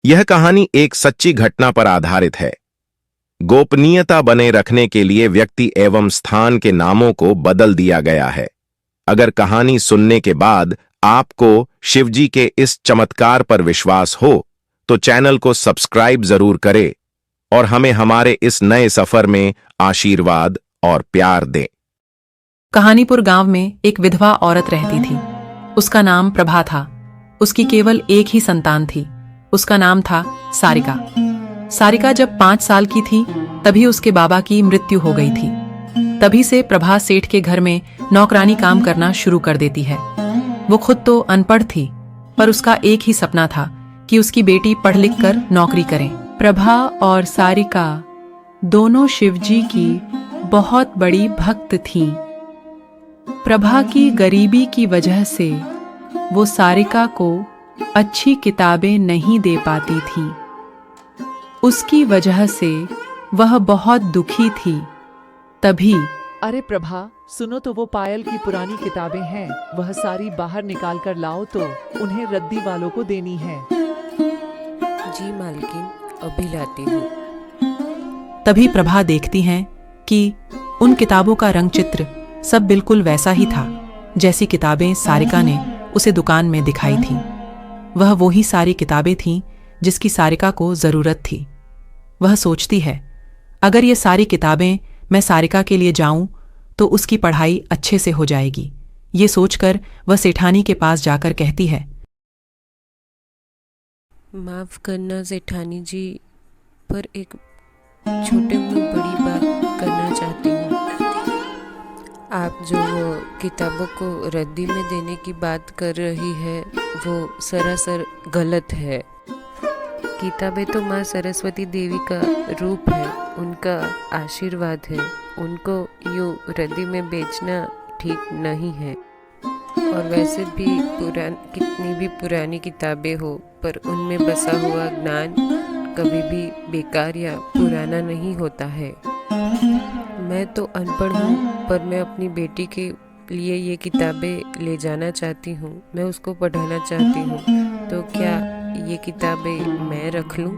यह कहानी एक सच्ची घटना पर आधारित है। गोपनीयता बने रखने के लिए व्यक्ति एवं स्थान के नामों को बदल दिया गया है। अगर कहानी सुनने के बाद आपको शिवजी के इस चमत्कार पर विश्वास हो तो चैनल को सब्सक्राइब जरूर करें और हमें हमारे इस नए सफर में आशीर्वाद और प्यार दें। कहानीपुर गांव में एक विधवा औरत रहती थी। उसका नाम प्रभा था। उसकी केवल एक ही संतान थी। उसका नाम था सारिका। सारिका जब 5 साल की थी तभी उसके बाबा की मृत्यु हो गई थी। तभी से प्रभा सेठ के घर में नौकरानी काम करना शुरू कर देती है। वो खुद तो अनपढ़ थी, पर उसका एक ही सपना था कि उसकी बेटी पढ़ लिख कर नौकरी करे। प्रभा और सारिका दोनों शिवजी की बहुत बड़ी भक्त थीं। प्रभा की गरीबी की वजह से वो सारिका को अच्छी किताबें नहीं दे पाती थी। उसकी वजह से वह बहुत दुखी थी। तभी अरे प्रभा, सुनो तो, वो पायल की पुरानी किताबें हैं, वह सारी बाहर निकाल कर लाओ तो उन्हें रद्दी वालों को देनी है। जी मालकिन, अभी लाती हूँ। तभी प्रभा देखती हैं कि उन किताबों का रंग चित्र सब बिल्कुल वैसा ही था जैसी किताबें सारिका ने उसे दुकान में दिखाई थीं। वह वही सारी किताबें थीं जिसकी सारिका को जरूरत थी। वह सोचती है, अगर ये सारी किताबें मैं सारिका के लिए जाऊं तो उसकी पढ़ाई अच्छे से हो जाएगी। ये सोचकर वह सेठानी के पास जाकर कहती है, माफ करना सेठानी जी, पर एक छोटे में बड़ी बात करना चाहती हूँ। आप जो किताबों को रद्दी में देने की बात कर रही है वो सरासर गलत है। किताबें तो माँ सरस्वती देवी का रूप है, उनका आशीर्वाद है। उनको यूँ रद्दी में बेचना ठीक नहीं है। और वैसे भी कितनी भी पुरानी किताबें हो, पर उनमें बसा हुआ ज्ञान कभी भी बेकार या पुराना नहीं होता है। मैं तो अनपढ़ हूँ, पर मैं अपनी बेटी के लिए ये किताबें ले जाना चाहती हूँ। मैं उसको पढ़ाना चाहती हूँ, तो क्या ये किताबें मैं रख लूँ?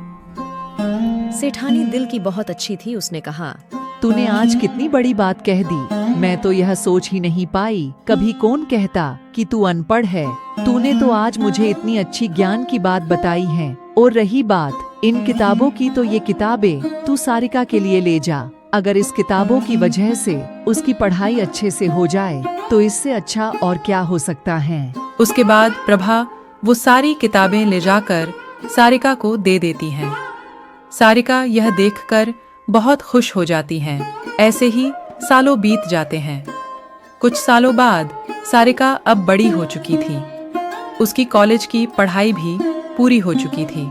सेठानी दिल की बहुत अच्छी थी। उसने कहा, तूने आज कितनी बड़ी बात कह दी। मैं तो यह सोच ही नहीं पाई। कभी कौन कहता कि तू अनपढ़ है। तूने तो आज मुझे इतनी अच्छी ज्ञान की बात बताई है। और रही बात इन किताबों की, तो ये किताबें तू सारिका के लिए ले जा। अगर इस किताबों की वजह से उसकी पढ़ाई अच्छे से हो जाए तो इससे अच्छा और क्या हो सकता है। उसके बाद प्रभा वो सारी किताबें ले जाकर सारिका को दे देती हैं। सारिका यह देखकर बहुत खुश हो जाती हैं। ऐसे ही सालों बीत जाते हैं। कुछ सालों बाद सारिका अब बड़ी हो चुकी थी। उसकी कॉलेज की पढ़ाई भी पूरी हो चुकी थी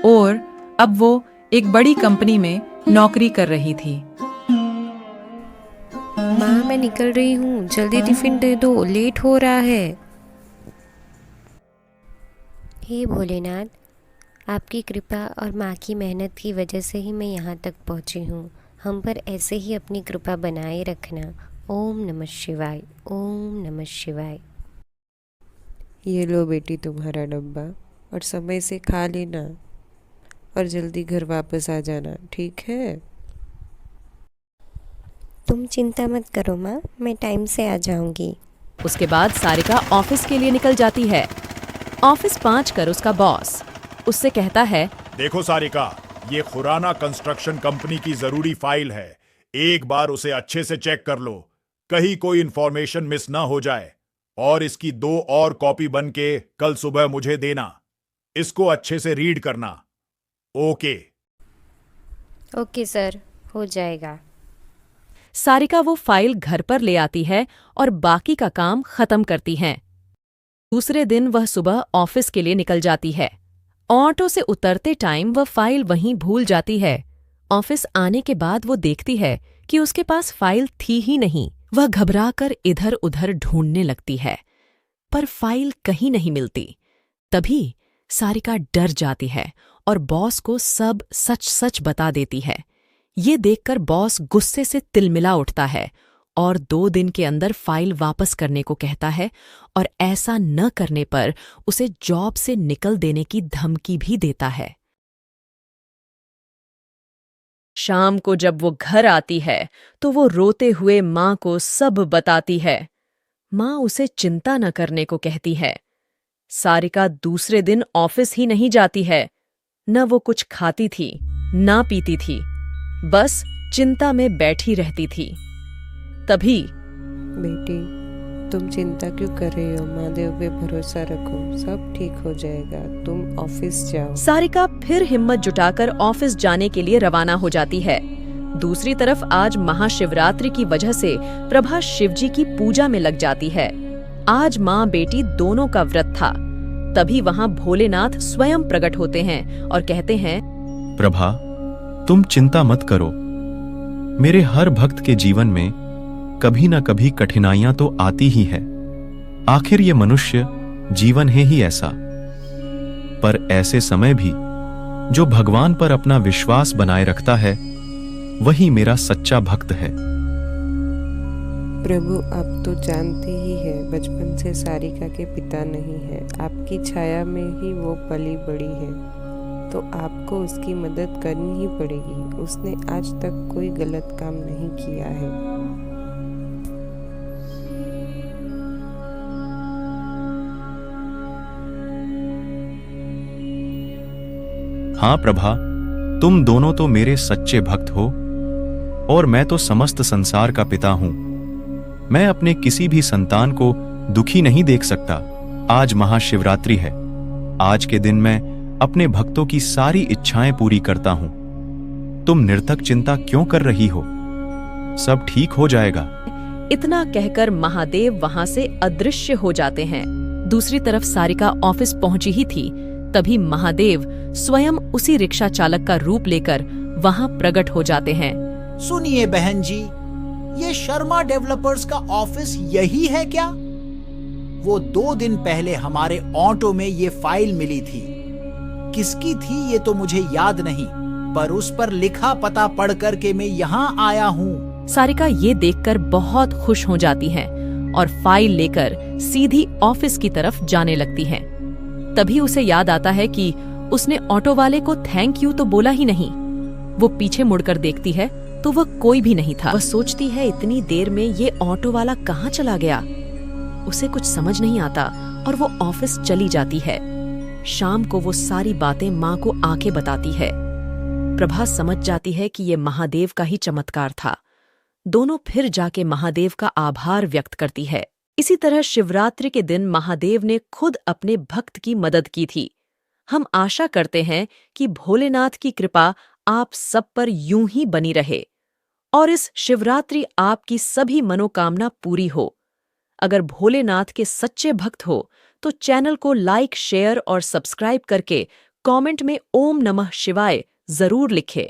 और अब वो एक बड़ी कंपनी में नौकरी कर रही थी। माँ, मैं निकल रही हूँ, जल्दी टिफिन दे दो, लेट हो रहा है। हे भोलेनाथ, आपकी कृपा और माँ की मेहनत की वजह से ही मैं यहाँ तक पहुँची हूँ। हम पर ऐसे ही अपनी कृपा बनाए रखना। ओम नमः शिवाय, ओम नमः शिवाय। ये लो बेटी तुम्हारा डब्बा, और समय से खा लेना और जल्दी घर वापस आ जाना, ठीक है? तुम चिंता मत करो माँ, मैं टाइम से आ जाऊंगी। उसके बाद सारिका ऑफिस के लिए निकल जाती है। ऑफिस पहुंच कर उसका बॉस उससे कहता है, देखो सारिका, ये खुराना कंस्ट्रक्शन कंपनी की जरूरी फाइल है। एक बार उसे अच्छे से चेक कर लो, कहीं कोई इंफॉर्मेशन मिस ना हो जाए। और इसकी 2 और कॉपी बन के कल सुबह मुझे देना। इसको अच्छे से रीड करना। ओके। ओके सर, हो जाएगा। सारिका वो फाइल घर पर ले आती है और बाकी का काम खत्म करती हैं। दूसरे दिन वह सुबह ऑफिस के लिए निकल जाती है। ऑटो से उतरते टाइम वह फाइल वहीं भूल जाती है। ऑफिस आने के बाद वो देखती है कि उसके पास फाइल थी ही नहीं। वह घबराकर इधर उधर ढूंढने लगती है, पर फाइल कहीं नहीं मिलती। तभी सारिका डर जाती है और बॉस को सब सच सच बता देती है। ये देखकर बॉस गुस्से से तिलमिला उठता है और 2 दिन के अंदर फाइल वापस करने को कहता है और ऐसा न करने पर उसे जॉब से निकल देने की धमकी भी देता है। शाम को जब वो घर आती है तो वो रोते हुए माँ को सब बताती है। माँ उसे चिंता न करने को कहती है। सारिका दूसरे दिन ऑफिस ही नहीं जाती है। न वो कुछ खाती थी, ना पीती थी, बस चिंता में बैठी रहती थी। तभी बेटी, तुम चिंता क्यों कर रही हो? महादेव पे भरोसा रखो, सब ठीक हो जाएगा। तुम ऑफिस जाओ। सारिका फिर हिम्मत जुटाकर ऑफिस जाने के लिए रवाना हो जाती है। दूसरी तरफ आज महाशिवरात्रि की वजह से प्रभा शिवजी की पूजा में लग जाती है। आज माँ बेटी दोनों का व्रत था। तभी वहाँ भोलेनाथ स्वयं प्रकट होते हैं और कहते हैं, प्रभा, तुम चिंता मत करो। मेरे हर भक्त के जीवन में कभी न कभी कठिनाइयां तो आती ही है। आखिर ये मनुष्य जीवन है ही ऐसा। पर ऐसे समय भी जो भगवान पर अपना विश्वास बनाए रखता है, वही मेरा सच्चा भक्त है। प्रभु, आप तो जानते ही है, बचपन से सारिका के पिता नहीं है। आपकी छाया में ही वो पली बड़ी है, तो आपको उसकी मदद करनी ही पड़ेगी। उसने आज तक कोई गलत काम नहीं किया है। हाँ प्रभा, तुम दोनों तो मेरे सच्चे भक्त हो और मैं तो समस्त संसार का पिता हूं। मैं अपने किसी भी संतान को दुखी नहीं देख सकता। आज महाशिवरात्रि है। आज के दिन मैं अपने भक्तों की सारी इच्छाएं पूरी करता हूं। तुम निर्थक चिंता क्यों कर रही हो? सब ठीक हो जाएगा। इतना कहकर महादेव वहां से अदृश्य हो जाते हैं। दूसरी तरफ सारिका ऑफिस पहुंची ही थी। तभी महादेव स्वयं उसी रिक्शा चालक का रूप लेकर वहां प्रकट हो जाते हैं। सुनिए बहन जी, ये शर्मा डेवलपर्स का ऑफिस यही है क्या? वो 2 दिन पहले हमारे ऑटो में ये फाइल मिली थी। किसकी थी ये तो मुझे याद नहीं, पर उस पर लिखा पता पढ़ कर के मैं यहाँ आया हूँ। सारिका ये देखकर बहुत खुश हो जाती हैं और फाइल लेकर सीधी ऑफिस की तरफ जाने लगती हैं। तभी उसे याद आता है कि उसने ऑटो वाले को थैंक यू तो बोला ही नहीं। वो पीछे मुड़कर देखती है तो वह कोई भी नहीं था। वह सोचती है इतनी देर में ये ऑटो वाला कहाँ चला गया। उसे कुछ समझ नहीं आता और वो ऑफिस चली जाती है। शाम को वो सारी बातें माँ को आके बताती है। प्रभा समझ जाती है कि ये महादेव का ही चमत्कार था। दोनों फिर जाके महादेव का आभार व्यक्त करती है। इसी तरह शिवरात्रि के दिन महादेव ने खुद अपने भक्त की मदद की थी। हम आशा करते हैं कि भोलेनाथ की कृपा आप सब पर यूं ही बनी रहे और इस शिवरात्रि आपकी सभी मनोकामना पूरी हो। अगर भोलेनाथ के सच्चे भक्त हो तो चैनल को लाइक, शेयर और सब्सक्राइब करके कमेंट में ओम नमः शिवाय जरूर लिखें।